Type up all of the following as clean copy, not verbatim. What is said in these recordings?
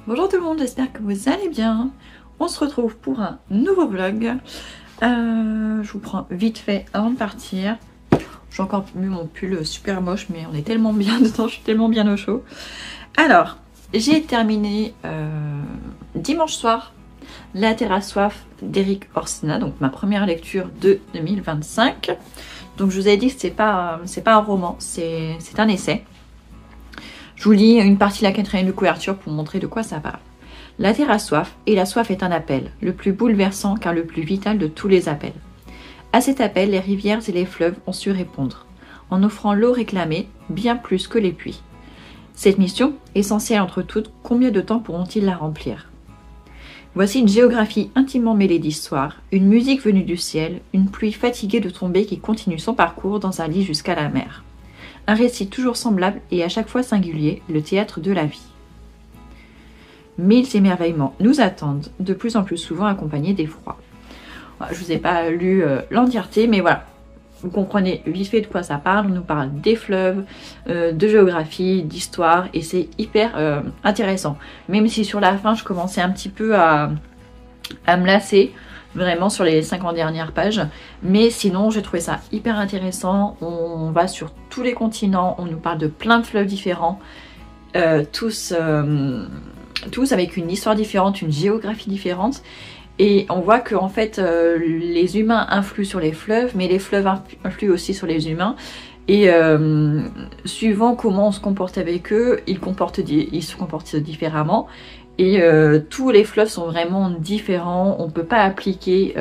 Bonjour tout le monde, j'espère que vous allez bien. On se retrouve pour un nouveau vlog. Je vous prends vite fait avant de partir. J'ai encore mis mon pull super moche, mais on est tellement bien dedans, je suis tellement bien au chaud. Alors, j'ai terminé dimanche soir La Terre à soif d'Eric Orsina, donc ma première lecture de 2025. Donc je vous ai dit que c'est pas un roman, c'est un essai. Je vous lis une partie de la quatrième de couverture pour montrer de quoi ça parle. La terre a soif, et la soif est un appel, le plus bouleversant car le plus vital de tous les appels. À cet appel, les rivières et les fleuves ont su répondre, en offrant l'eau réclamée, bien plus que les puits. Cette mission, essentielle entre toutes, combien de temps pourront-ils la remplir? Voici une géographie intimement mêlée d'histoire, une musique venue du ciel, une pluie fatiguée de tomber qui continue son parcours dans un lit jusqu'à la mer. Un récit toujours semblable et à chaque fois singulier, le théâtre de la vie. Mille émerveillements nous attendent, de plus en plus souvent accompagnés d'effroi. Je ne vous ai pas lu l'entièreté, mais voilà, vous comprenez vite fait de quoi ça parle. On nous parle des fleuves, de géographie, d'histoire, et c'est hyper intéressant. Même si sur la fin, je commençais un petit peu à me lasser, vraiment sur les 50 dernières pages, mais sinon j'ai trouvé ça hyper intéressant. On va sur tous les continents, on nous parle de plein de fleuves différents, tous avec une histoire différente, une géographie différente, et on voit que en fait les humains influent sur les fleuves, mais les fleuves influent aussi sur les humains, et suivant comment on se comporte avec eux, ils se comportent différemment. Et tous les fleuves sont vraiment différents. On ne peut pas appliquer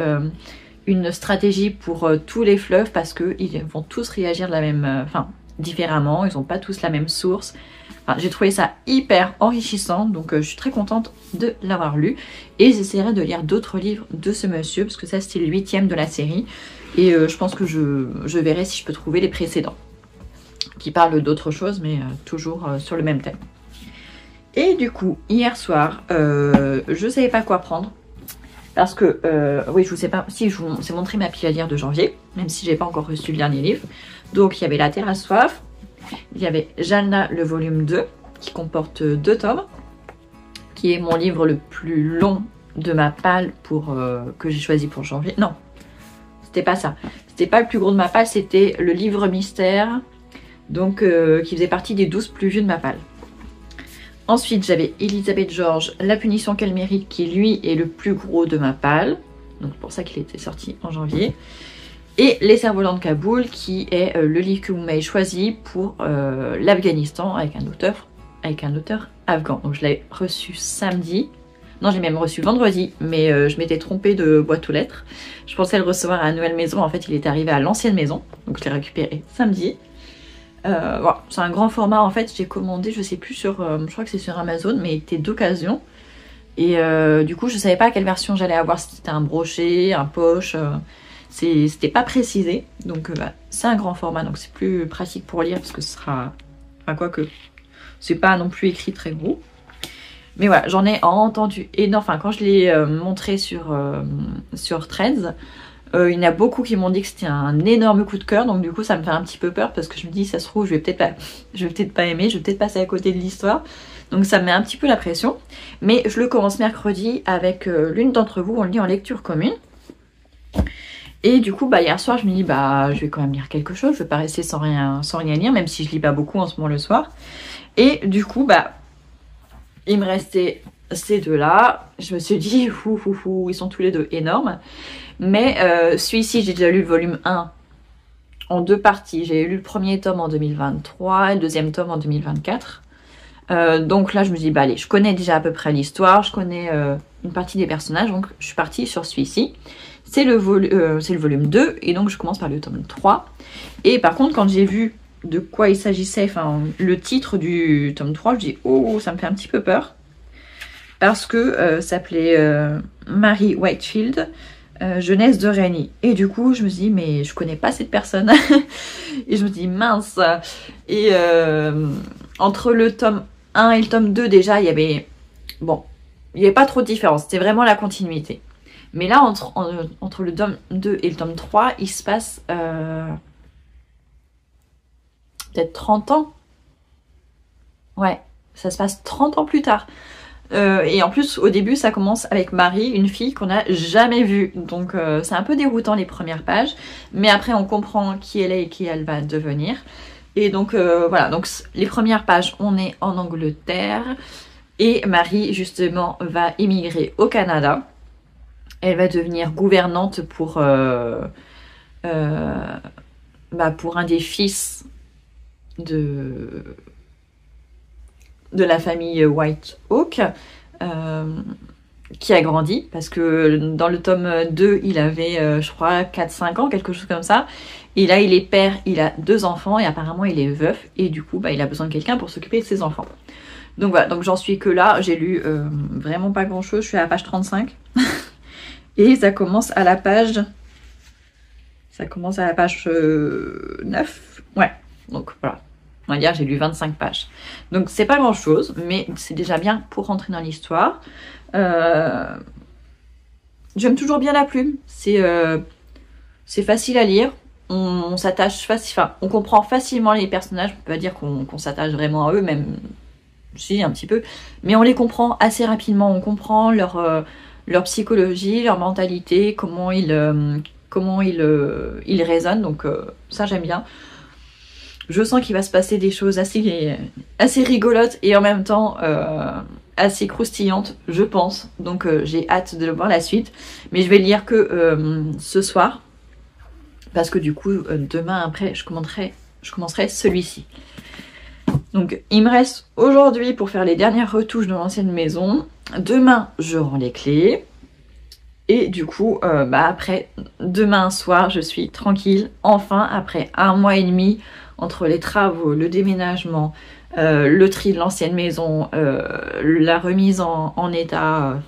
une stratégie pour tous les fleuves parce qu'ils vont tous réagir de la même, différemment. Ils n'ont pas tous la même source. Enfin, j'ai trouvé ça hyper enrichissant, donc je suis très contente de l'avoir lu. Et j'essaierai de lire d'autres livres de ce monsieur, parce que ça c'était le 8e de la série. Et je pense que je verrai si je peux trouver les précédents, qui parlent d'autres choses, mais toujours sur le même thème. Et du coup, hier soir, je savais pas quoi prendre. Parce que, oui, je vous sais pas si je vous ai montré ma pile à lire de janvier, même si j'ai pas encore reçu le dernier livre. Donc, il y avait La Terre à soif, il y avait Jalna, le volume 2, qui comporte 2 tomes, qui est mon livre le plus long de ma palle que j'ai choisi pour janvier. Non, c'était pas ça. C'était pas le plus gros de ma palle, c'était le livre mystère, donc qui faisait partie des 12 plus vieux de ma palle. Ensuite, j'avais Elisabeth Georges, La punition qu'elle mérite, qui lui est le plus gros de ma palle. Donc pour ça qu'il était sorti en janvier. Et Les cerfs-volants de Kaboul, qui est le livre que vous m'avez choisi pour l'Afghanistan avec un auteur afghan. Donc je l'ai reçu samedi. Non, j'ai même reçu vendredi, mais je m'étais trompée de boîte aux lettres. Je pensais le recevoir à la nouvelle maison. En fait, il est arrivé à l'ancienne maison. Donc je l'ai récupéré samedi. Voilà, c'est un grand format. En fait, j'ai commandé, je sais plus sur, je crois que c'est sur Amazon, mais il était d'occasion. Et du coup, je savais pas quelle version j'allais avoir, si c'était un brochet, un poche. C'était pas précisé. Donc, c'est un grand format, donc c'est plus pratique pour lire parce que ce sera, enfin quoique, c'est pas non plus écrit très gros. Mais voilà, j'en ai entendu énorme. Enfin, quand je l'ai montré sur Threads. Il y en a beaucoup qui m'ont dit que c'était un énorme coup de cœur, donc du coup ça me fait un petit peu peur parce que je me dis ça se trouve je vais peut-être pas aimer, je vais peut-être passer à côté de l'histoire, donc ça me met un petit peu la pression. Mais je le commence mercredi avec l'une d'entre vous, on le lit en lecture commune. Et du coup hier soir je me dis je vais quand même lire quelque chose, je vais pas rester sans rien lire, même si je lis pas beaucoup en ce moment le soir. Et du coup il me restait ces deux là, je me suis dit ils sont tous les deux énormes. Mais celui-ci, j'ai déjà lu le volume 1 en 2 parties. J'ai lu le premier tome en 2023 et le deuxième tome en 2024. Donc là, je me dis, allez, je connais déjà à peu près l'histoire, je connais une partie des personnages, donc je suis partie sur celui-ci. C'est le volume 2, et donc je commence par le tome 3. Et par contre, quand j'ai vu de quoi il s'agissait, enfin le titre du tome 3, je dis, oh, ça me fait un petit peu peur. Parce que ça s'appelait Mary Whitefield, jeunesse de Rennie. Et du coup, je me dis, mais je connais pas cette personne. Et je me dis, mince. Et entre le tome 1 et le tome 2, déjà, il y avait pas trop de différence. C'était vraiment la continuité. Mais là, entre le tome 2 et le tome 3, il se passe peut-être 30 ans. Ouais, ça se passe 30 ans plus tard. Et en plus, au début, ça commence avec Marie, une fille qu'on n'a jamais vue. Donc c'est un peu déroutant les premières pages. Mais après, on comprend qui elle est et qui elle va devenir. Et donc voilà, donc les premières pages, on est en Angleterre. Et Marie, justement, va émigrer au Canada. Elle va devenir gouvernante pour un des fils de la famille White Oak, qui a grandi, parce que dans le tome 2, il avait, je crois, 4-5 ans, quelque chose comme ça. Et là, il est père, il a 2 enfants, et apparemment, il est veuf, et du coup, il a besoin de quelqu'un pour s'occuper de ses enfants. Donc voilà, donc j'en suis que là, j'ai lu vraiment pas grand-chose, je suis à la page 35. Et ça commence à la page... Ça commence à la page 9. Ouais, donc voilà. On va dire j'ai lu 25 pages. Donc c'est pas grand chose, mais c'est déjà bien pour rentrer dans l'histoire. J'aime toujours bien la plume. C'est facile à lire. On s'attache facilement. Enfin, on comprend facilement les personnages. On peut pas dire qu'on s'attache vraiment à eux, même si un petit peu. Mais on les comprend assez rapidement. On comprend leur psychologie, leur mentalité, comment ils raisonnent. Donc ça j'aime bien. Je sens qu'il va se passer des choses assez rigolotes et en même temps assez croustillantes, je pense. Donc j'ai hâte de voir la suite. Mais je vais lire que ce soir. Parce que du coup, demain après, je commencerai celui-ci. Donc il me reste aujourd'hui pour faire les dernières retouches de l'ancienne maison. Demain, je rends les clés. Et du coup, après, demain soir, je suis tranquille. Enfin, après 1 mois et demi, entre les travaux, le déménagement, le tri de l'ancienne maison, la remise en état,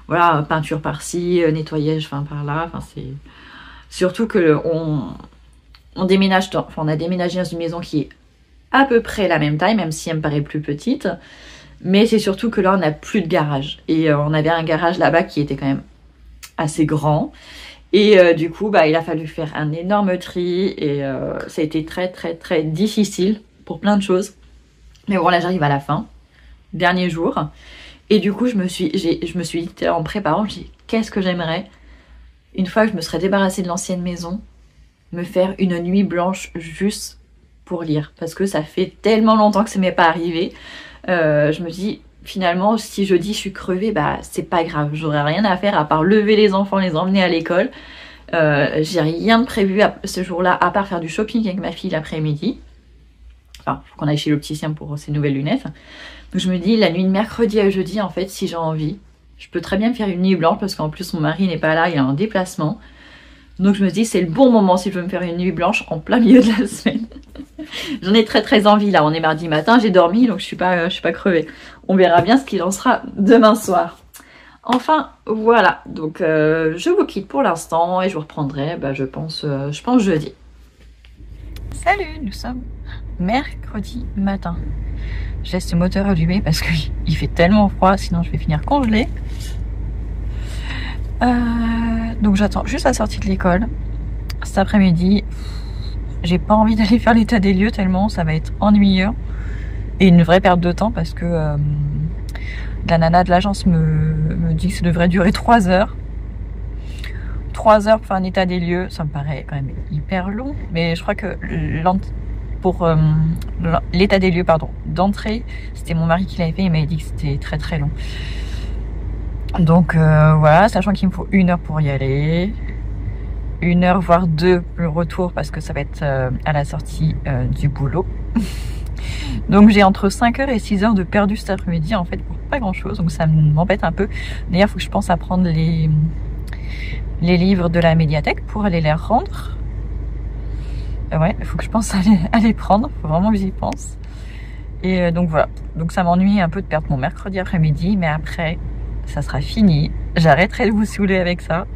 voilà, peinture par-ci, nettoyage par-là. C'est surtout que on déménage, on a déménagé dans une maison qui est à peu près la même taille, même si elle me paraît plus petite. Mais c'est surtout que là, on n'a plus de garage. Et on avait un garage là-bas qui était quand même assez grand. Et du coup, il a fallu faire un énorme tri. Et ça a été très, très, très difficile pour plein de choses. Mais bon, là, j'arrive à la fin. Dernier jour. Et du coup, je me suis dit, en préparant, je me suis dit, qu'est-ce que j'aimerais, une fois que je me serais débarrassée de l'ancienne maison, me faire une nuit blanche juste pour lire. Parce que ça fait tellement longtemps que ça m'est pas arrivé. Je me dis, finalement, si je dis je suis crevée, c'est pas grave. J'aurais rien à faire à part lever les enfants, les emmener à l'école. J'ai rien de prévu ce jour-là, à part faire du shopping avec ma fille l'après-midi. Enfin, faut qu'on aille chez l'opticien pour ses nouvelles lunettes. Donc je me dis, la nuit de mercredi à jeudi, en fait, si j'ai envie, je peux très bien me faire une nuit blanche, parce qu'en plus, mon mari n'est pas là, il est en déplacement. Donc je me dis, c'est le bon moment si je veux me faire une nuit blanche en plein milieu de la semaine. J'en ai très très envie là, on est mardi matin, j'ai dormi, donc je suis pas crevée. On verra bien ce qu'il en sera demain soir. Enfin voilà, donc je vous quitte pour l'instant et je vous reprendrai, je pense jeudi. Salut, nous sommes mercredi matin. Je laisse le moteur allumé parce qu'il fait tellement froid, sinon je vais finir congelée. Donc j'attends juste la sortie de l'école. Cet après-midi, j'ai pas envie d'aller faire l'état des lieux tellement ça va être ennuyeux. Et une vraie perte de temps parce que la nana de l'agence me dit que ça devrait durer 3 heures. 3 heures pour faire un état des lieux, ça me paraît quand même hyper long. Mais je crois que pour l'état des lieux d'entrée, c'était mon mari qui l'avait fait, il m'avait dit que c'était très très long. Donc voilà, sachant qu'il me faut 1 heure pour y aller, 1 heure voire 2 le retour parce que ça va être à la sortie du boulot. Donc j'ai entre 5 heures et 6 heures de perdu cet après-midi en fait pour pas grand chose, donc ça m'embête un peu. D'ailleurs il faut que je pense à prendre les livres de la médiathèque pour aller les rendre. Ouais, il faut que je pense à les prendre, il faut vraiment que j'y pense. Et donc voilà, donc ça m'ennuie un peu de perdre mon mercredi après-midi, mais après ça sera fini, j'arrêterai de vous saouler avec ça.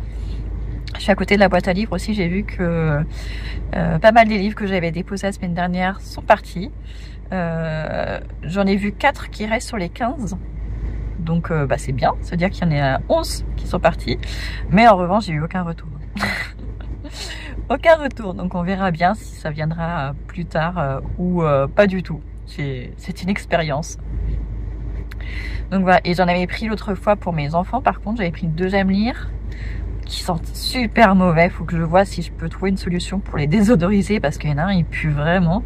Je suis à côté de la boîte à livres aussi, j'ai vu que pas mal des livres que j'avais déposés la semaine dernière sont partis. J'en ai vu 4 qui restent sur les 15. Donc c'est bien, ça veut dire qu'il y en a 11 qui sont partis. Mais en revanche, j'ai eu aucun retour. Aucun retour, donc on verra bien si ça viendra plus tard ou pas du tout. C'est une expérience. Donc voilà, et j'en avais pris l'autre fois pour mes enfants. Par contre, j'avais pris le deuxième lire qui sentent super mauvais. Faut que je vois si je peux trouver une solution pour les désodoriser parce qu'il y en a un, il pue vraiment.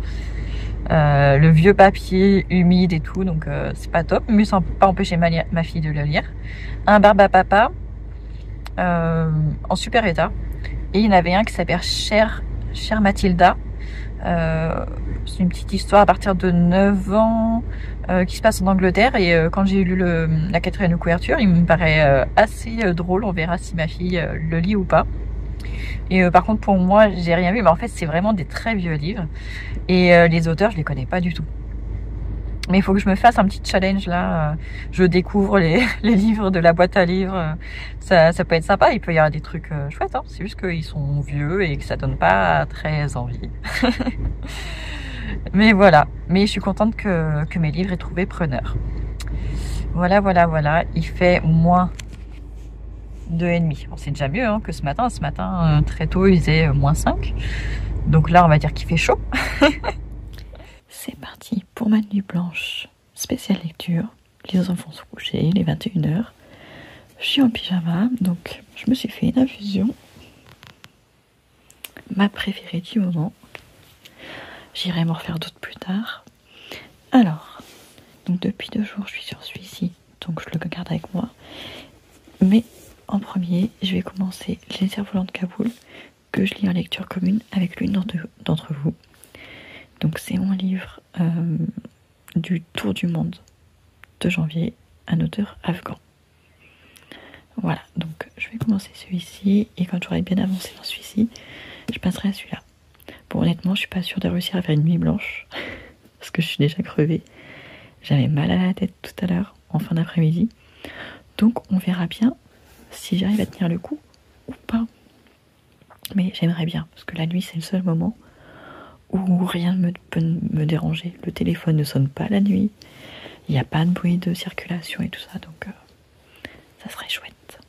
Le vieux papier humide et tout, donc c'est pas top. Mais ça n'a pas empêché ma fille de le lire. Un Barbe à Papa en super état. Et il y en avait un qui s'appelle Cher Mathilda. C'est une petite histoire à partir de 9 ans qui se passe en Angleterre. Et quand j'ai lu la 4e couverture, il me paraît assez drôle. On verra si ma fille le lit ou pas. Et par contre, pour moi, j'ai rien vu. Mais en fait, c'est vraiment des très vieux livres. Et les auteurs, je les connais pas du tout. Mais il faut que je me fasse un petit challenge là. Je découvre les livres de la boîte à livres. Ça peut être sympa. Il peut y avoir des trucs chouettes. Hein. C'est juste qu'ils sont vieux et que ça donne pas très envie. Mais voilà. Mais je suis contente que mes livres aient trouvé preneur. Voilà, voilà, voilà. Il fait moins 2,5. Bon, c'est déjà mieux hein, que ce matin. Ce matin, très tôt, il faisait moins 5. Donc là, on va dire qu'il fait chaud. C'est parti pour ma nuit blanche, spéciale lecture. Les enfants sont couchés, il est 21h. Je suis en pyjama, donc je me suis fait une infusion. Ma préférée du moment. J'irai m'en refaire d'autres plus tard. Alors, donc depuis 2 jours, je suis sur celui-ci, donc je le garde avec moi. Mais en premier, je vais commencer Les Cerfs-volants de Kaboul, que je lis en lecture commune avec l'une d'entre vous. Donc c'est mon livre du tour du monde de janvier, un auteur afghan. Voilà, donc je vais commencer celui-ci et quand j'aurai bien avancé dans celui-ci, je passerai à celui-là. Bon, honnêtement, je suis pas sûre de réussir à faire une nuit blanche parce que je suis déjà crevée. J'avais mal à la tête tout à l'heure, en fin d'après-midi. Donc on verra bien si j'arrive à tenir le coup ou pas. Mais j'aimerais bien parce que la nuit, c'est le seul moment où rien ne peut me déranger. Le téléphone ne sonne pas la nuit, il n'y a pas de bruit de circulation et tout ça, donc ça serait chouette.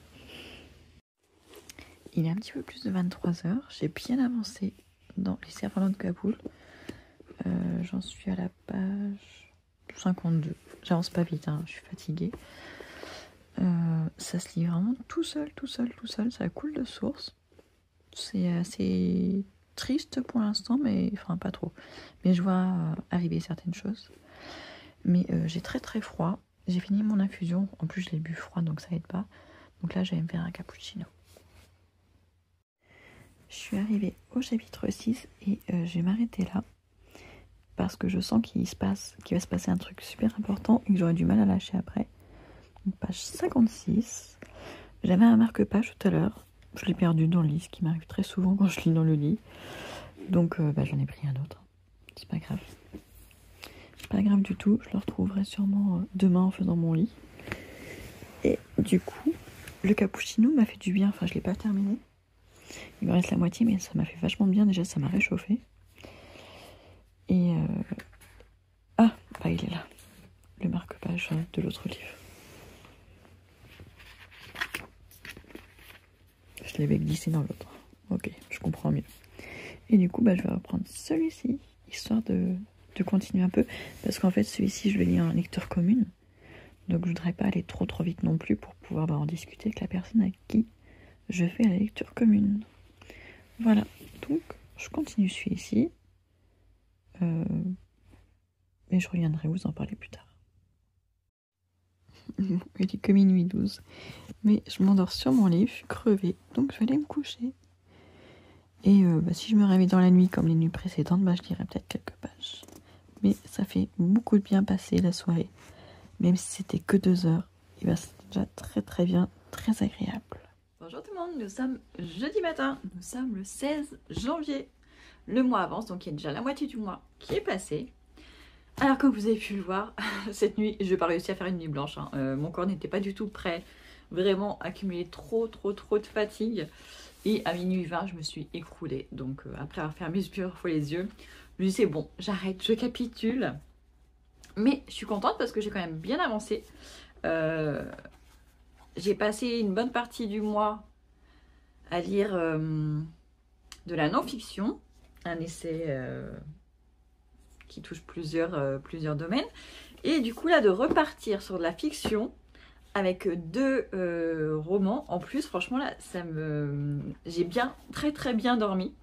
Il est un petit peu plus de 23h, j'ai bien avancé dans Les Cerfs-volants de Kaboul. J'en suis à la page 52. J'avance pas vite, hein, je suis fatiguée. Ça se lit vraiment tout seul, ça coule de source. C'est assez triste pour l'instant, mais enfin pas trop. Mais je vois arriver certaines choses. Mais j'ai très froid. J'ai fini mon infusion. En plus, je l'ai bu froid, donc ça aide pas. Donc là, je vais me faire un cappuccino. Je suis arrivée au chapitre 6 et je vais m'arrêter là. Parce que je sens qu'il va se passer un truc super important et que j'aurai du mal à lâcher après. Donc, page 56. J'avais un marque-page tout à l'heure. Je l'ai perdu dans le lit, ce qui m'arrive très souvent quand je lis dans le lit. Donc j'en ai pris un autre. C'est pas grave. Pas grave du tout. Je le retrouverai sûrement demain en faisant mon lit. Et du coup, le cappuccino m'a fait du bien. Enfin, je l'ai pas terminé. Il me reste la moitié, mais ça m'a fait vachement bien. Déjà, ça m'a réchauffé. Et ah, bah il est là. Le marque-page de l'autre livre. Je l'avais glissé dans l'autre. Ok, je comprends mieux. Et du coup, je vais reprendre celui-ci, histoire de continuer un peu. Parce qu'en fait, celui-ci, je le lis en lecture commune. Donc, je voudrais pas aller trop vite non plus pour pouvoir en discuter avec la personne avec qui je fais la lecture commune. Voilà. Donc, je continue celui-ci. Et je reviendrai vous en parler plus tard. Il est que minuit 12. Mais je m'endors sur mon lit, je suis crevée. Donc, je vais aller me coucher. Et si je me réveille dans la nuit comme les nuits précédentes, je lirai peut-être quelques pages. Mais ça fait beaucoup de bien passer la soirée. Même si c'était que 2 heures, et c'est déjà très bien, très agréable. Bonjour tout le monde, nous sommes jeudi matin. Nous sommes le 16 janvier. Le mois avance, donc il y a déjà la moitié du mois qui est passé. Alors comme vous avez pu le voir, cette nuit, je n'ai pas réussi à faire une nuit blanche. Hein. Mon corps n'était pas du tout prêt. Vraiment accumulé trop de fatigue. Et à minuit 20, je me suis écroulée. Donc après avoir fermé les yeux, je me dis c'est bon, j'arrête, je capitule. Mais je suis contente parce que j'ai quand même bien avancé. J'ai passé une bonne partie du mois à lire de la non-fiction. Un essai qui touche plusieurs domaines. Et du coup là, de repartir sur de la fiction avec 2 romans en plus, franchement là, j'ai très bien dormi.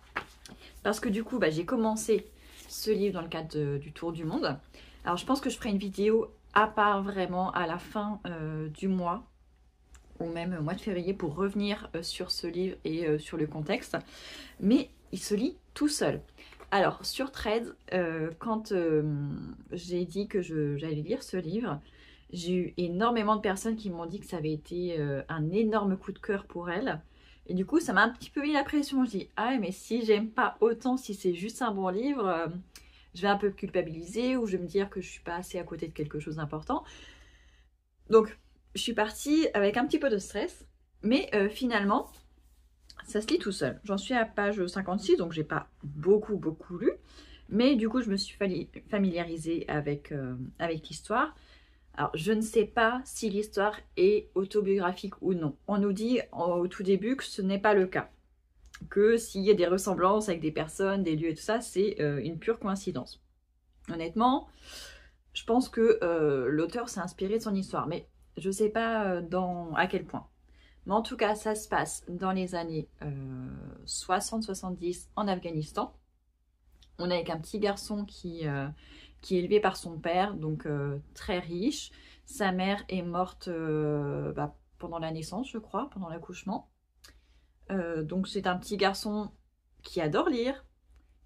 Parce que du coup, j'ai commencé ce livre dans le cadre du Tour du Monde. Alors je pense que je ferai une vidéo à part vraiment à la fin du mois, ou même au mois de février, pour revenir sur ce livre et sur le contexte. Mais il se lit tout seul. Alors sur Threads, quand j'ai dit que j'allais lire ce livre, j'ai eu énormément de personnes qui m'ont dit que ça avait été un énorme coup de cœur pour elles. Et du coup, ça m'a un petit peu mis la pression. Je dis, ah mais si j'aime pas autant, si c'est juste un bon livre, je vais un peu culpabiliser ou je vais me dire que je suis pas assez à côté de quelque chose d'important. Donc, je suis partie avec un petit peu de stress, mais finalement, ça se lit tout seul. J'en suis à page 56, donc j'ai pas beaucoup lu. Mais du coup, je me suis familiarisée avec l'histoire. Alors, je ne sais pas si l'histoire est autobiographique ou non. On nous dit au tout début que ce n'est pas le cas. Que s'il y a des ressemblances avec des personnes, des lieux et tout ça, c'est une pure coïncidence. Honnêtement, je pense que l'auteur s'est inspiré de son histoire, mais je ne sais pas à quel point. Mais en tout cas, ça se passe dans les années 60-70 en Afghanistan. On est avec un petit garçon qui est élevé par son père, donc très riche. Sa mère est morte pendant la naissance, je crois, pendant l'accouchement. Donc c'est un petit garçon qui adore lire.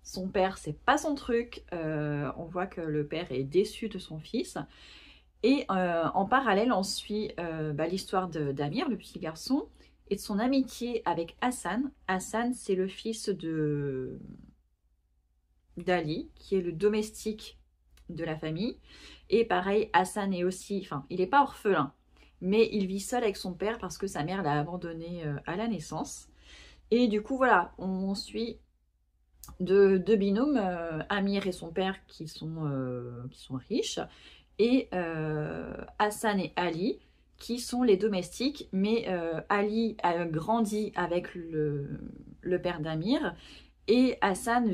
Son père, c'est pas son truc. On voit que le père est déçu de son fils. Et en parallèle, on suit l'histoire d'Amir, le petit garçon, et de son amitié avec Hassan. Hassan, c'est le fils d'Ali, qui est le domestique de la famille. Et pareil, Hassan est aussi, enfin, il n'est pas orphelin, mais il vit seul avec son père parce que sa mère l'a abandonné à la naissance. Et du coup, voilà, on suit deux binômes, Amir et son père qui sont riches, et Hassan et Ali qui sont les domestiques, mais Ali a grandi avec le père d'Amir, et Hassan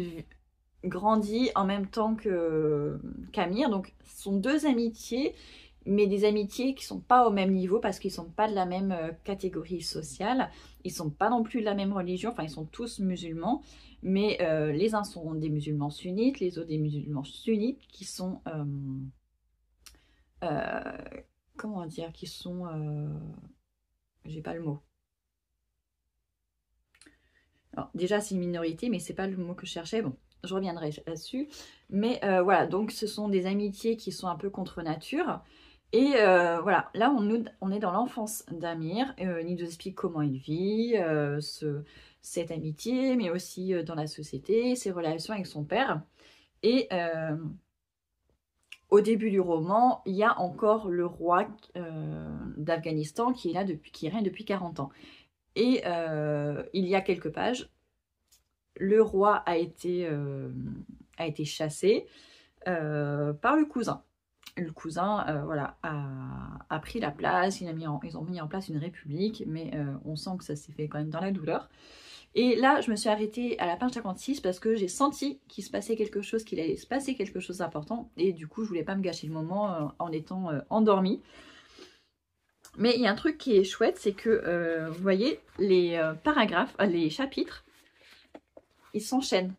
grandit en même temps qu'Amir. Donc ce sont 2 amitiés, mais des amitiés qui sont pas au même niveau parce qu'ils sont pas de la même catégorie sociale, ils sont pas non plus de la même religion, enfin ils sont tous musulmans, mais les uns sont des musulmans sunnites, les autres des musulmans sunnites qui sont comment dire, qui sont j'ai pas le mot. Alors, déjà c'est une minorité, mais c'est pas le mot que je cherchais. Bon, je reviendrai là-dessus. Mais voilà, donc ce sont des amitiés qui sont un peu contre nature. Et voilà, là on est dans l'enfance d'Amir. Il nous explique comment il vit, cette amitié, mais aussi dans la société, ses relations avec son père. Et au début du roman, il y a encore le roi d'Afghanistan qui règne depuis 40 ans. Et il y a quelques pages, le roi a été chassé par le cousin. Le cousin voilà, a pris la place, ils ont mis en place une république, mais on sent que ça s'est fait quand même dans la douleur. Et là, je me suis arrêtée à la page 56 parce que j'ai senti qu'il se passait quelque chose, qu'il allait se passer quelque chose d'important. Et du coup, je voulais pas me gâcher le moment en étant endormie. Mais il y a un truc qui est chouette, c'est que vous voyez, les paragraphes, les chapitres, ils s'enchaînent.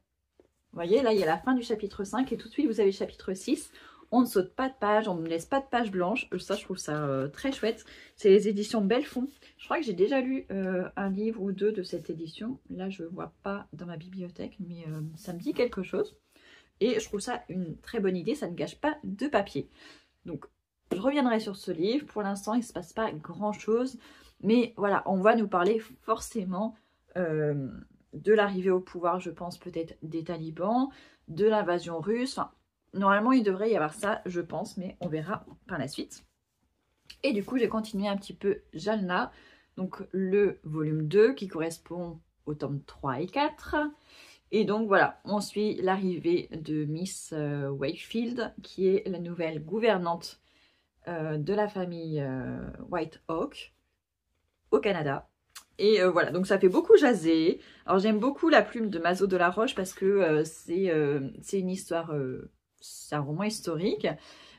Vous voyez, là, il y a la fin du chapitre 5 et tout de suite, vous avez le chapitre 6. On ne saute pas de page, on ne laisse pas de page blanche. Ça, je trouve ça très chouette. C'est les éditions Belfond. Je crois que j'ai déjà lu un livre ou 2 de cette édition. Là, je ne vois pas dans ma bibliothèque, mais ça me dit quelque chose. Et je trouve ça une très bonne idée. Ça ne gâche pas de papier. Donc, je reviendrai sur ce livre. Pour l'instant, il ne se passe pas grand-chose. Mais voilà, on va nous parler forcément de l'arrivée au pouvoir, je pense, peut-être des talibans, de l'invasion russe. Enfin, normalement, il devrait y avoir ça, je pense, mais on verra par la suite. Et du coup, j'ai continué un petit peu Jalna, donc le volume 2 qui correspond au tome 3 et 4. Et donc voilà, on suit l'arrivée de Miss Wakefield, qui est la nouvelle gouvernante de la famille White Oak au Canada. Et voilà, donc ça fait beaucoup jaser. Alors j'aime beaucoup la plume de Mazo de la Roche parce que c'est une histoire c'est un roman historique,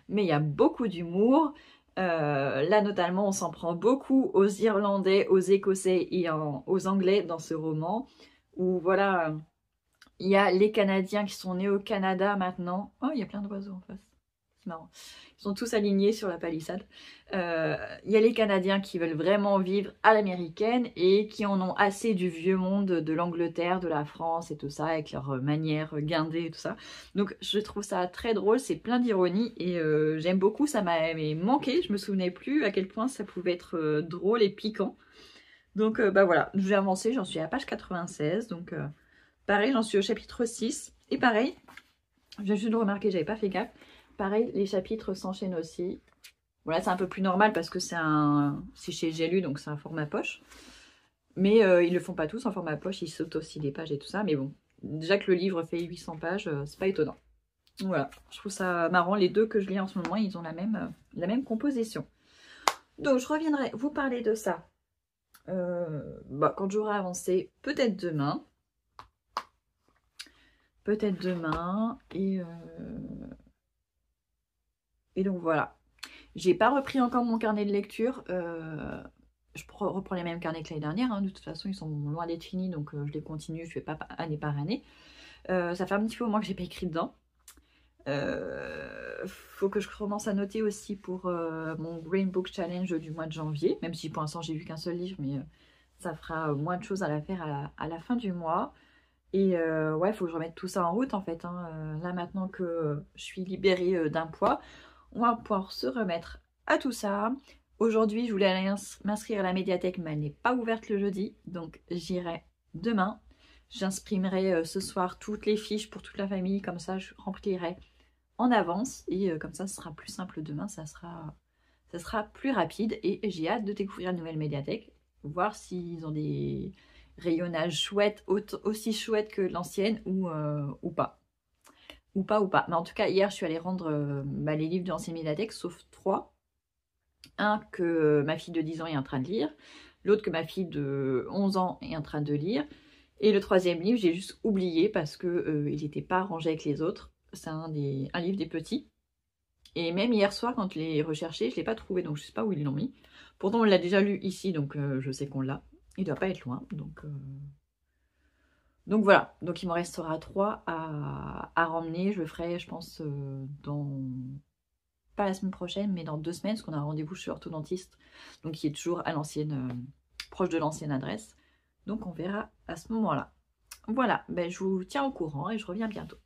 mais il y a beaucoup d'humour. Là notamment on s'en prend beaucoup aux Irlandais, aux Écossais et aux Anglais dans ce roman, où voilà, il y a les Canadiens qui sont nés au Canada maintenant. Oh, il y a plein d'oiseaux en face, c'est marrant. Ils sont tous alignés sur la palissade. Il y a les Canadiens qui veulent vraiment vivre à l'américaine et qui en ont assez du vieux monde de l'Angleterre, de la France et tout ça, avec leur manière guindée et tout ça. Donc je trouve ça très drôle, c'est plein d'ironie et j'aime beaucoup, ça m'avait manqué, je me souvenais plus à quel point ça pouvait être drôle et piquant. Donc bah voilà, je vais avancer, j'en suis à page 96, donc pareil, j'en suis au chapitre 6, et pareil, j'ai juste remarqué, j'avais pas fait gaffe, pareil, les chapitres s'enchaînent aussi. Voilà, c'est un peu plus normal parce que c'est chez J'ai lu, donc c'est un format poche. Mais ils le font pas tous en format poche, ils sautent aussi des pages et tout ça. Mais bon, déjà que le livre fait 800 pages, c'est pas étonnant. Voilà, je trouve ça marrant. Les deux que je lis en ce moment, ils ont la même composition. Donc je reviendrai vous parler de ça quand j'aurai avancé, peut-être demain. Peut-être demain. Et donc voilà. J'ai pas repris encore mon carnet de lecture. Je reprends les mêmes carnets que l'année dernière. Hein. De toute façon, ils sont loin d'être finis, donc je les continue. Je fais pas année par année. Ça fait un petit peu au moins que j'ai pas écrit dedans. Faut que je commence à noter aussi pour mon Green Book Challenge du mois de janvier. Même si pour l'instant j'ai vu qu'un seul livre, mais ça fera moins de choses à la faire à la fin du mois. Et ouais, il faut que je remette tout ça en route en fait. Hein. Là maintenant que je suis libérée d'un poids, on va pouvoir se remettre à tout ça. Aujourd'hui, je voulais aller m'inscrire à la médiathèque, mais elle n'est pas ouverte le jeudi. Donc j'irai demain. J'imprimerai ce soir toutes les fiches pour toute la famille. Comme ça, je remplirai en avance. Et comme ça, ce sera plus simple demain. Ça sera plus rapide. Et j'ai hâte de découvrir la nouvelle médiathèque. Voir s'ils ont des rayonnages chouettes, aussi chouettes que l'ancienne ou pas. Ou pas. Mais en tout cas, hier, je suis allée rendre les livres de l'ancienne médiathèque, sauf 3. Un que ma fille de 10 ans est en train de lire. L'autre que ma fille de 11 ans est en train de lire. Et le 3e livre, j'ai juste oublié parce que il n'était pas rangé avec les autres. C'est un livre des petits. Et même hier soir, quand je l'ai recherché, je ne l'ai pas trouvé, donc je ne sais pas où ils l'ont mis. Pourtant, on l'a déjà lu ici, donc je sais qu'on l'a. Il ne doit pas être loin, donc voilà. Donc il m'en restera 3 à ramener. Je le ferai, je pense, pas la semaine prochaine, mais dans 2 semaines, parce qu'on a un rendez-vous chez l'orthodontiste, donc qui est toujours à l'ancienne, proche de l'ancienne adresse. Donc on verra à ce moment-là. Voilà, je vous tiens au courant et je reviens bientôt.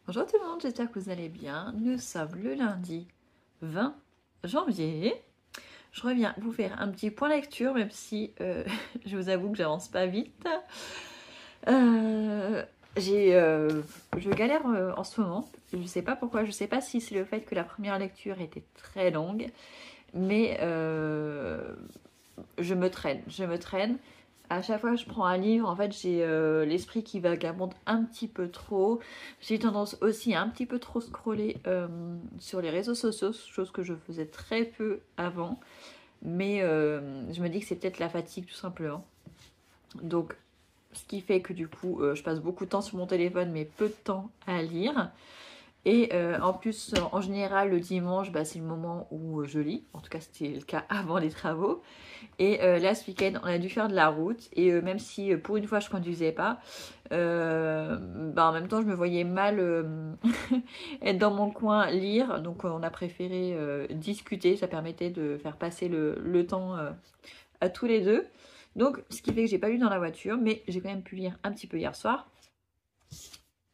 Bonjour tout le monde, j'espère que vous allez bien. Nous sommes le lundi 20 janvier. Je reviens vous faire un petit point lecture, même si je vous avoue que j'avance pas vite. Je galère en ce moment. Je sais pas pourquoi, je sais pas si c'est le fait que la première lecture était très longue, mais je me traîne. À chaque fois que je prends un livre, en fait, j'ai l'esprit qui vagabonde un petit peu trop. J'ai tendance aussi à un petit peu trop scroller sur les réseaux sociaux, chose que je faisais très peu avant. Mais je me dis que c'est peut-être la fatigue tout simplement. Donc, ce qui fait que du coup, je passe beaucoup de temps sur mon téléphone, mais peu de temps à lire. Et en plus, en général, le dimanche, c'est le moment où je lis. En tout cas, c'était le cas avant les travaux. Et là, ce week-end, on a dû faire de la route. Et même si pour une fois, je ne conduisais pas, en même temps, je me voyais mal être dans mon coin, lire. Donc, on a préféré discuter. Ça permettait de faire passer le temps à tous les deux. Donc, ce qui fait que j'ai pas lu dans la voiture, mais j'ai quand même pu lire un petit peu hier soir.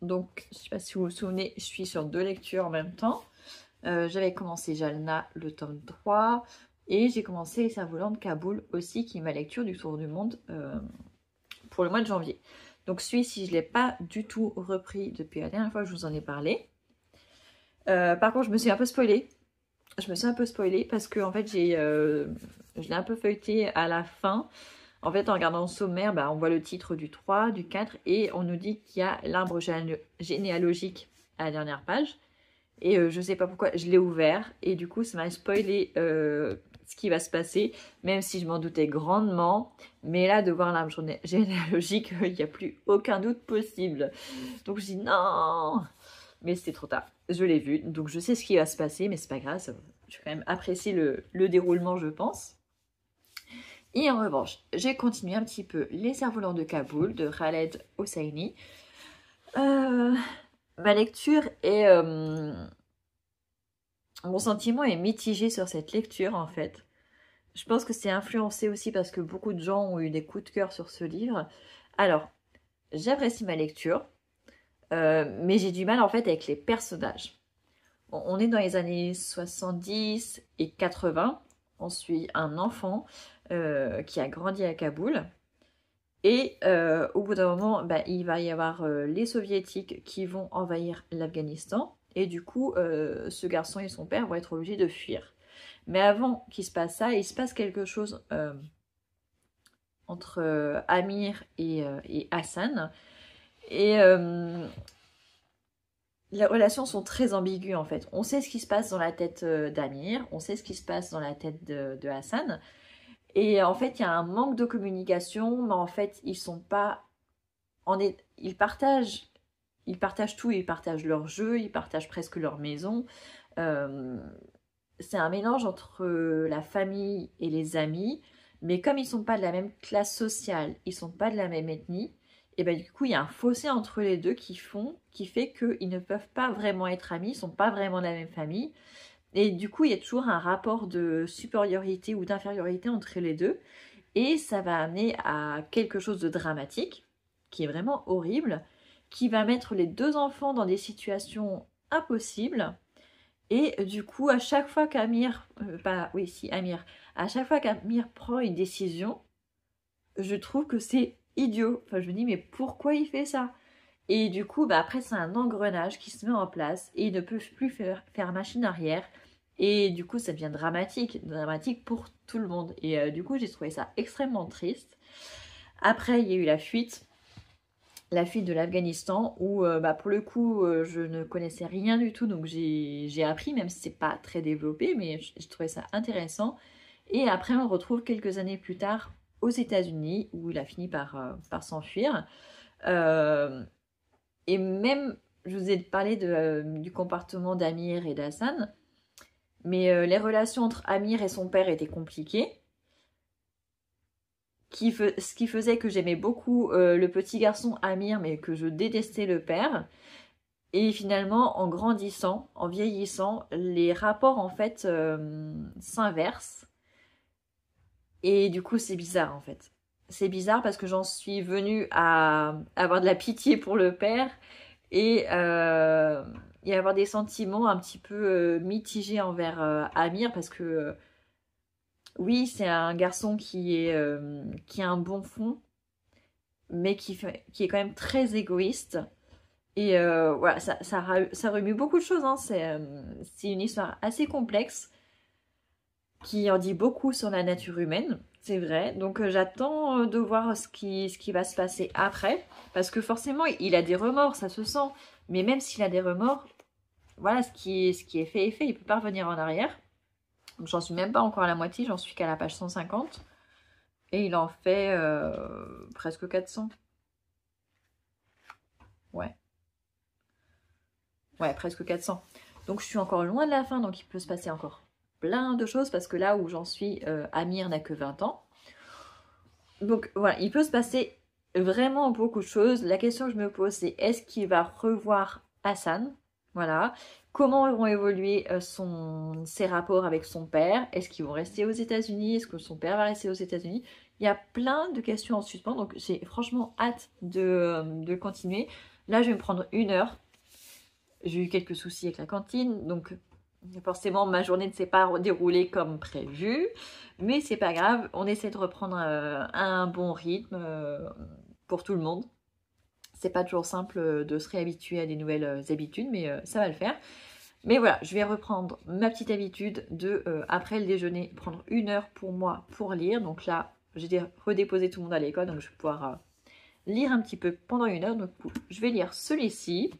Donc, je ne sais pas si vous vous souvenez, je suis sur 2 lectures en même temps. J'avais commencé Jalna, le tome 3, et j'ai commencé Les Cerfs-Volants de Kaboul aussi, qui est ma lecture du Tour du Monde pour le mois de janvier. Donc, celui-ci, je ne l'ai pas du tout repris depuis la dernière fois que je vous en ai parlé. Par contre, je me suis un peu spoilée. Parce que, en fait, je l'ai un peu feuilleté à la fin. En fait, en regardant le sommaire, on voit le titre du 3, du 4 et on nous dit qu'il y a l'arbre généalogique à la dernière page. Et je sais pas pourquoi, je l'ai ouvert. Et du coup, ça m'a spoilé ce qui va se passer. Même si je m'en doutais grandement. Mais là, de voir l'arbre généalogique, il n'y a plus aucun doute possible. Donc je dis non. Mais c'était trop tard. Je l'ai vu. Donc je sais ce qui va se passer. Mais c'est pas grave. Je vais quand même apprécier le déroulement, je pense. Et en revanche, j'ai continué un petit peu Les Cerfs-Volants de Kaboul de Khaled Hosseini. Ma lecture est... mon sentiment est mitigé sur cette lecture en fait. Je pense que c'est influencé aussi parce que beaucoup de gens ont eu des coups de cœur sur ce livre. Alors, j'apprécie ma lecture, mais j'ai du mal en fait avec les personnages. On est dans les années 70 et 80. On suit un enfant qui a grandi à Kaboul. Et au bout d'un moment, il va y avoir les soviétiques qui vont envahir l'Afghanistan. Et du coup, ce garçon et son père vont être obligés de fuir. Mais avant qu'il se passe ça, il se passe quelque chose entre Amir et Hassan. Et les relations sont très ambiguës en fait. On sait ce qui se passe dans la tête d'Amir, on sait ce qui se passe dans la tête de Hassan. Et en fait, il y a un manque de communication, mais en fait, ils sont pas... Ils partagent tout, ils partagent leur jeu, ils partagent presque leur maison. C'est un mélange entre la famille et les amis, mais comme ils sont pas de la même classe sociale, ils sont pas de la même ethnie, et du coup il y a un fossé entre les deux qui fait qu'ils ne peuvent pas vraiment être amis, ils sont pas vraiment de la même famille, et du coup il y a toujours un rapport de supériorité ou d'infériorité entre les deux, et ça va amener à quelque chose de dramatique, qui est vraiment horrible, qui va mettre les deux enfants dans des situations impossibles. Et du coup, à chaque fois qu'Amir, Amir, à chaque fois qu'Amir prend une décision, je trouve que c'est idiot. Enfin, je me dis, mais pourquoi il fait ça? Et du coup, après, c'est un engrenage qui se met en place et ils ne peuvent plus faire machine arrière. Et du coup, ça devient dramatique pour tout le monde. Et du coup, j'ai trouvé ça extrêmement triste. Après, il y a eu la fuite de l'Afghanistan où pour le coup je ne connaissais rien du tout, donc j'ai appris, même si c'est pas très développé, mais je trouvais ça intéressant. Et après on le retrouve quelques années plus tard aux États-Unis où il a fini par s'enfuir. Et même, je vous ai parlé du comportement d'Amir et d'Hassan, mais les relations entre Amir et son père étaient compliquées. Ce qui faisait que j'aimais beaucoup le petit garçon Amir, mais que je détestais le père. Et finalement, en grandissant, en vieillissant, les rapports en fait s'inversent. Et du coup, c'est bizarre en fait. C'est bizarre parce que j'en suis venue à avoir de la pitié pour le père et avoir des sentiments un petit peu mitigés envers Amir parce que oui, c'est un garçon qui a un bon fond, mais qui est quand même très égoïste. Et voilà, ça remue beaucoup de choses, hein. C'est une histoire assez complexe qui en dit beaucoup sur la nature humaine, c'est vrai. Donc j'attends de voir ce qui va se passer après, parce que forcément, il a des remords, ça se sent. Mais même s'il a des remords, voilà, ce qui est fait est fait, il peut pas revenir en arrière. J'en suis même pas encore à la moitié, j'en suis qu'à la page 150. Et il en fait presque 400. Ouais. Ouais, presque 400. Donc je suis encore loin de la fin, donc il peut se passer encore plein de choses, parce que là où j'en suis, Amir n'a que 20 ans. Donc voilà, il peut se passer vraiment beaucoup de choses. La question que je me pose, c'est est-ce qu'il va revoir Hassan? Voilà. Comment vont évoluer ses rapports avec son père? Est-ce qu'ils vont rester aux États-Unis? Est-ce que son père va rester aux États-Unis? Il y a plein de questions en suspens, donc j'ai franchement hâte de continuer. Là, je vais me prendre 1 heure. J'ai eu quelques soucis avec la cantine, donc forcément ma journée ne s'est pas déroulée comme prévu. Mais c'est pas grave, on essaie de reprendre un bon rythme pour tout le monde. C'est pas toujours simple de se réhabituer à des nouvelles habitudes, mais ça va le faire. Mais voilà, je vais reprendre ma petite habitude de, après le déjeuner, prendre 1 heure pour moi pour lire. Donc là, j'ai redéposé tout le monde à l'école, donc je vais pouvoir lire un petit peu pendant 1 heure. Donc je vais lire celui-ci.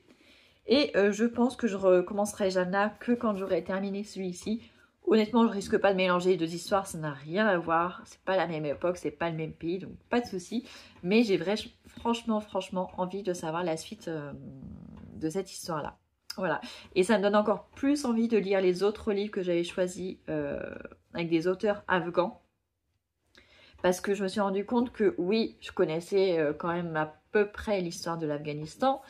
Et je pense que je recommencerai Jeanna que quand j'aurai terminé celui-ci. Honnêtement, je risque pas de mélanger les deux histoires, ça n'a rien à voir. C'est pas la même époque, c'est pas le même pays, donc pas de souci. Mais j'ai franchement envie de savoir la suite de cette histoire-là. Voilà. Et ça me donne encore plus envie de lire les autres livres que j'avais choisis avec des auteurs afghans. Parce que je me suis rendu compte que oui, je connaissais quand même à peu près l'histoire de l'Afghanistan,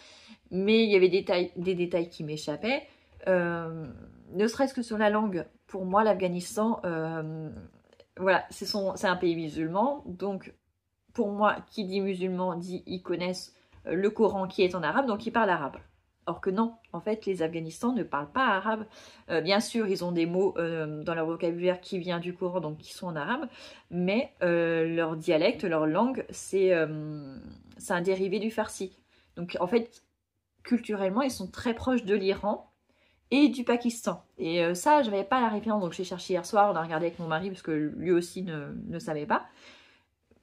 mais il y avait des détails qui m'échappaient. Ne serait-ce que sur la langue, pour moi l'Afghanistan, voilà, c'est un pays musulman, donc pour moi, qui dit musulman dit ils connaissent le Coran qui est en arabe, donc ils parlent arabe. Or que non, en fait, les Afghanistans ne parlent pas arabe. Bien sûr, ils ont des mots dans leur vocabulaire qui vient du Coran, donc qui sont en arabe, mais leur dialecte, leur langue, c'est un dérivé du farsi. Donc en fait, culturellement, ils sont très proches de l'Iran et du Pakistan. Et ça, je n'avais pas la référence, donc j'ai cherché hier soir, on a regardé avec mon mari, parce que lui aussi ne savait pas.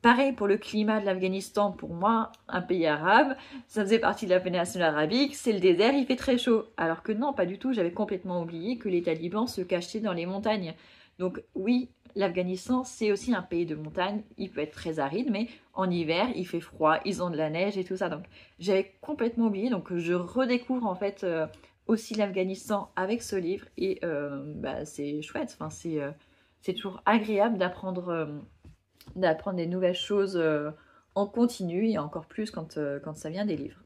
Pareil pour le climat de l'Afghanistan, pour moi, un pays arabe, ça faisait partie de la péninsule arabique, c'est le désert, il fait très chaud. Alors que non, pas du tout, j'avais complètement oublié que les talibans se cachaient dans les montagnes. Donc oui, l'Afghanistan, c'est aussi un pays de montagne, il peut être très aride, mais en hiver, il fait froid, ils ont de la neige et tout ça. Donc j'avais complètement oublié, donc je redécouvre en fait aussi l'Afghanistan avec ce livre, et c'est chouette, enfin, c'est toujours agréable d'apprendre des nouvelles choses en continu, et encore plus quand ça vient des livres.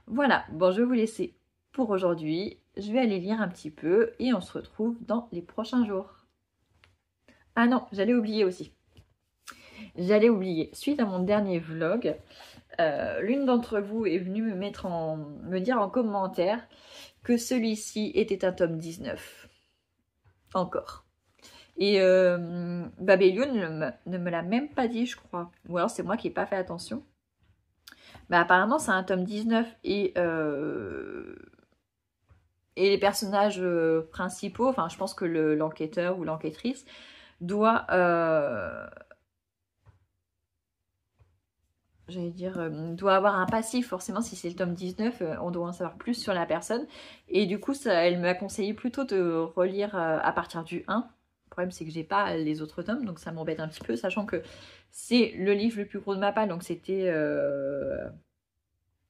Voilà, bon, je vais vous laisser pour aujourd'hui. Je vais aller lire un petit peu et on se retrouve dans les prochains jours. Ah non, j'allais oublier aussi. Suite à mon dernier vlog, l'une d'entre vous est venue me dire en commentaire que celui-ci était un tome 19. Encore. Et Babelio ne me l'a même pas dit, je crois. Ou alors c'est moi qui n'ai pas fait attention. Bah, apparemment, c'est un tome 19 et les personnages principaux, enfin, je pense que l'enquêteur ou l'enquêtrice doit... doit avoir un passif, forcément. Si c'est le tome 19, on doit en savoir plus sur la personne. Et du coup, elle m'a conseillé plutôt de relire à partir du 1. Le problème, c'est que j'ai pas les autres tomes, donc ça m'embête un petit peu, sachant que c'est le livre le plus gros de ma palle, donc c'était...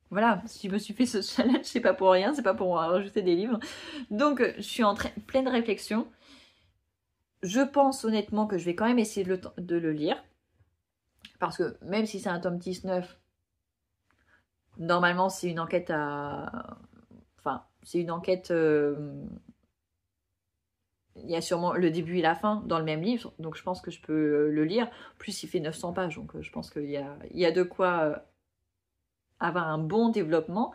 Voilà, si je me suis fait ce challenge, c'est pas pour rien, c'est pas pour rajouter des livres. Donc, je suis en pleine réflexion. Je pense honnêtement que je vais quand même essayer de le lire. Parce que même si c'est un tome 19, normalement, c'est une enquête à... Enfin, c'est une enquête... Il y a sûrement le début et la fin dans le même livre, donc je pense que je peux le lire. Plus, il fait 900 pages, donc je pense qu'il y a de quoi avoir un bon développement.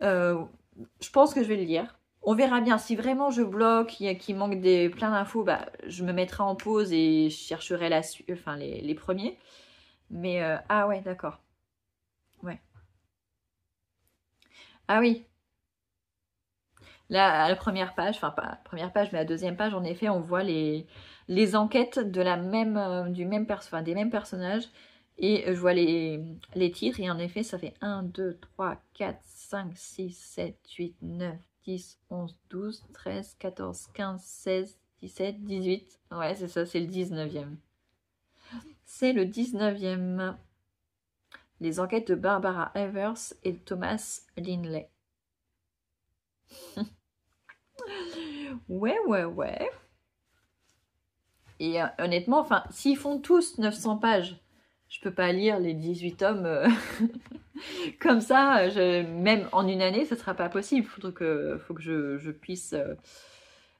Je pense que je vais le lire. On verra bien. Si vraiment je bloque, qu'il manque plein d'infos, bah, je me mettrai en pause et je chercherai les premiers. Mais, ah ouais, d'accord. Ouais. Ah oui. Là, à la première page, enfin pas à la première page, mais à la deuxième page, en effet, on voit les enquêtes de des mêmes personnages. Et je vois les titres, et en effet, ça fait 1, 2, 3, 4, 5, 6, 7, 8, 9, 10, 11, 12, 13, 14, 15, 16, 17, 18. Ouais, c'est ça, c'est le 19e. C'est le 19e. Les enquêtes de Barbara Evers et Thomas Linley. Ouais. Et honnêtement, enfin, s'ils font tous 900 pages, je peux pas lire les 18 tomes comme ça, même en une année, ce sera pas possible. Faut que je puisse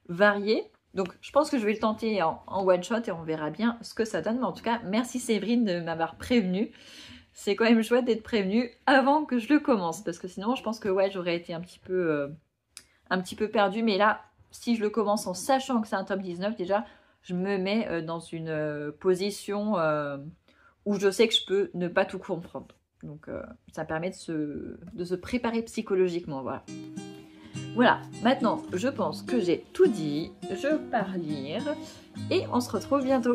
varier. Donc, je pense que je vais le tenter en one shot et on verra bien ce que ça donne. Mais en tout cas, merci Séverine de m'avoir prévenue. C'est quand même chouette d'être prévenue avant que je le commence, parce que sinon, je pense que ouais, j'aurais été un petit peu perdue. Mais là, si je le commence en sachant que c'est un tome 19, déjà, je me mets dans une position où je sais que je peux ne pas tout comprendre. Donc, ça permet de se préparer psychologiquement, voilà. Voilà, maintenant, je pense que j'ai tout dit. Je pars lire et on se retrouve bientôt.